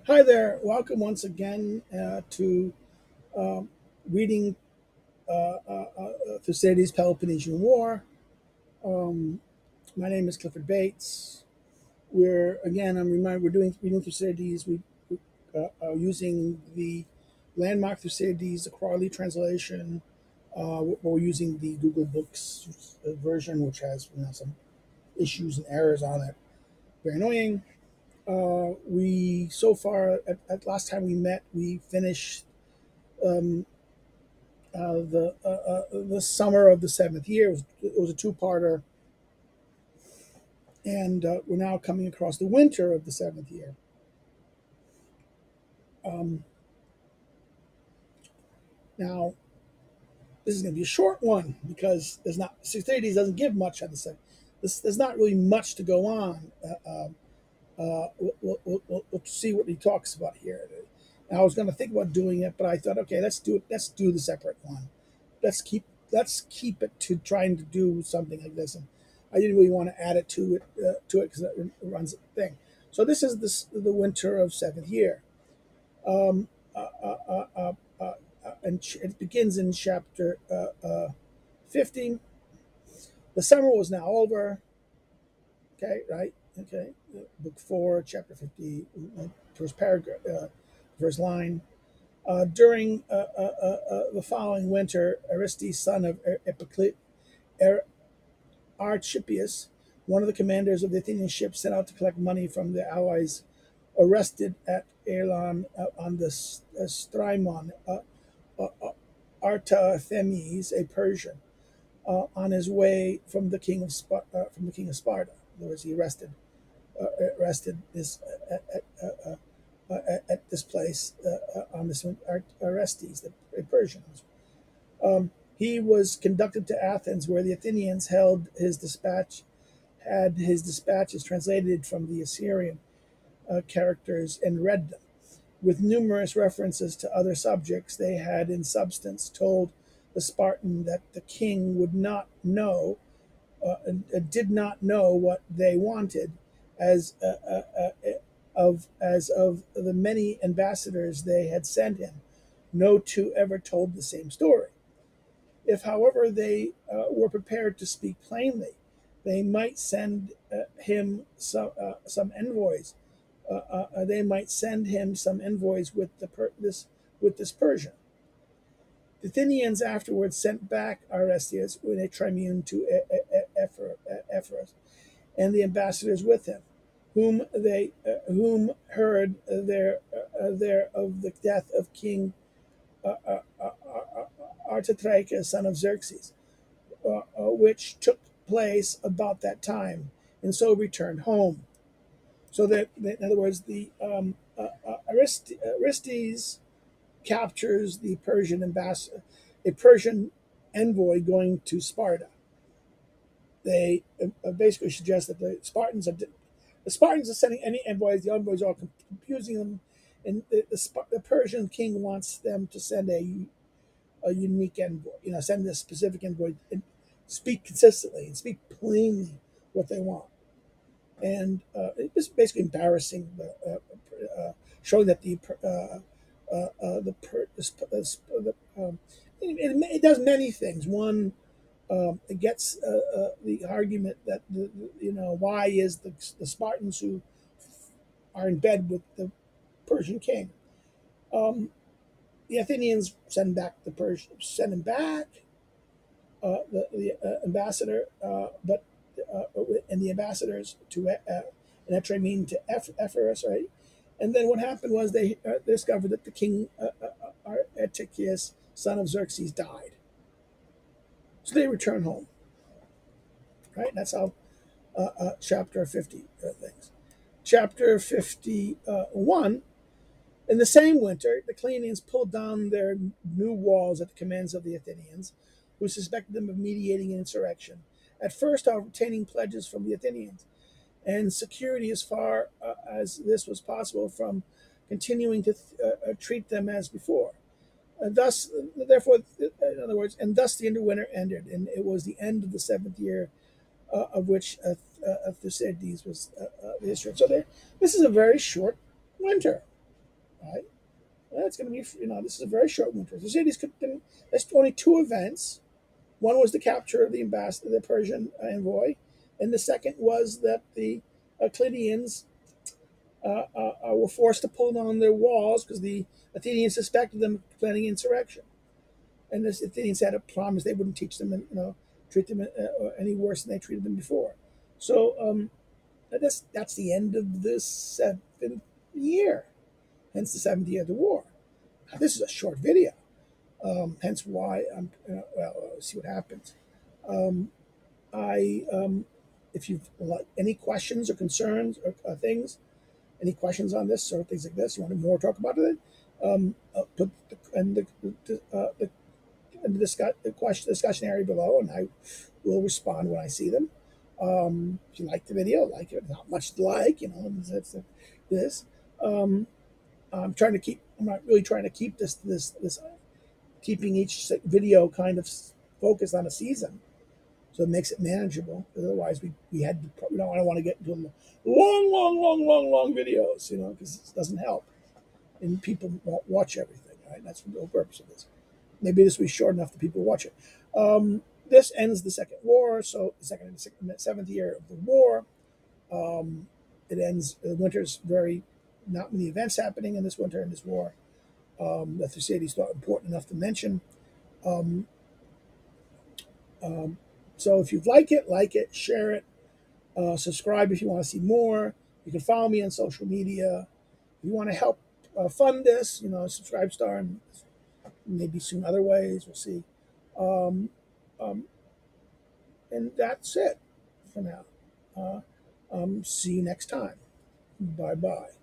Hi there. Welcome once again to um, Reading Thucydides Peloponnesian War. Um, my name is Clifford Bates. I'm reminded we're doing Reading Thucydides. We are using the landmark Thucydides, the Crawley translation. We're using the Google Books version, which has some issues and errors on it. Very annoying. We so far at last time we met, we finished um, the summer of the seventh year. It was a two-parter, and we're now coming across the winter of the seventh year. Um, Now, this is going to be a short one because there's not Thucydides doesn't give much on the seventh. There's not really much to go on. We'll see what he talks about here. And I was going to think about doing it, but I thought, okay, let's do it. Let's do the separate one. Let's keep let's keep it to trying to do something like this. And I didn't really want to add it to it because it runs the thing. So this is the winter of seventh year, um, uh, uh, uh, uh, and it begins in chapter 50. The summer was now over. Okay, right? Okay, book 4, chapter 50, first paragraph, first line. During the following winter, Aristes, son of Archippus, one of the commanders of the Athenian ships, set out to collect money from the allies arrested at Elon on the Strymon, Artathemes, a Persian, on his way from the king of Sparta. In other words, he arrested this at this place on this one, Orestes, the Persian. He was conducted to Athens, where the Athenians had his dispatches translated from the Assyrian characters and read them. With numerous references to other subjects, they had in substance told the Spartan that the king would not know, did not know what they wanted, as of the many ambassadors they had sent him. No two ever told the same story. If, however, they were prepared to speak plainly, they might send him some envoys. They might send him some envoys with this Persian. The Athenians afterwards sent back Orestes with a tribune to Epirus, and the ambassadors with him, whom heard there of the death of King Artaxerxes, son of Xerxes, which took place about that time, and so returned home. So that, in other words, the Aristes captures the Persian ambassador, a Persian envoy going to Sparta. They basically suggest that the Spartans are sending any envoys. The envoys are confusing them, and the Persian king wants them to send a unique envoy. Send a specific envoy and speak consistently and speak plainly what they want. And it's basically embarrassing, showing that it does many things. One, it gets the argument that why is the Spartans who are in bed with the Persian king. The Athenians send him back, the ambassador, but and the ambassadors to and actually mean to Epirus, right? And then what happened was they discovered that the king Artaxerxes, son of Xerxes, died. So they return home, right? That's how chapter 50 things. Chapter 51. In the same winter, the Cleonians pulled down their new walls at the commands of the Athenians, who suspected them of mediating an insurrection, at first obtaining pledges from the Athenians, and security as far as this was possible from continuing to treat them as before. Thus, therefore, in other words, and thus the winter ended, and it was the end of the seventh year of which Thucydides was the history. So this is a very short winter. right? Well, it's going to be, this is a very short winter. The cities could, there's only two events. One was the capture of the ambassador, the Persian envoy, and the second was that the Euclideans were forced to pull down their walls because the Athenians suspected them of planning insurrection, and the Athenians had a promise they wouldn't teach them, and treat them any worse than they treated them before. So that's the end of the seventh year, hence the seventh year of the war. Now, this is a short video, hence why I'm. See what happens. I If you've like any questions or concerns or things, any questions on this or things like this, you want to more talk about it, put the discussion area below, and I will respond when I see them. If you like the video, like it, not much to like, that's this. I'm not really trying to keep this keeping each video kind of focused on a season, so it makes it manageable. Otherwise, we had to, I don't want to get into long videos, because it doesn't help, and people won't watch everything. Right? That's the whole purpose of this. Maybe this will be short enough that people watch it. This ends the second war, so the seventh year of the war. It ends. The winter's not many events happening in this winter in this war. The Thucydides thought important enough to mention. So if you like it, share it, subscribe if you want to see more. You can follow me on social media. If you want to help fund this, subscribe star and maybe soon other ways. We'll see. Um, um, and that's it for now. See you next time. Bye bye.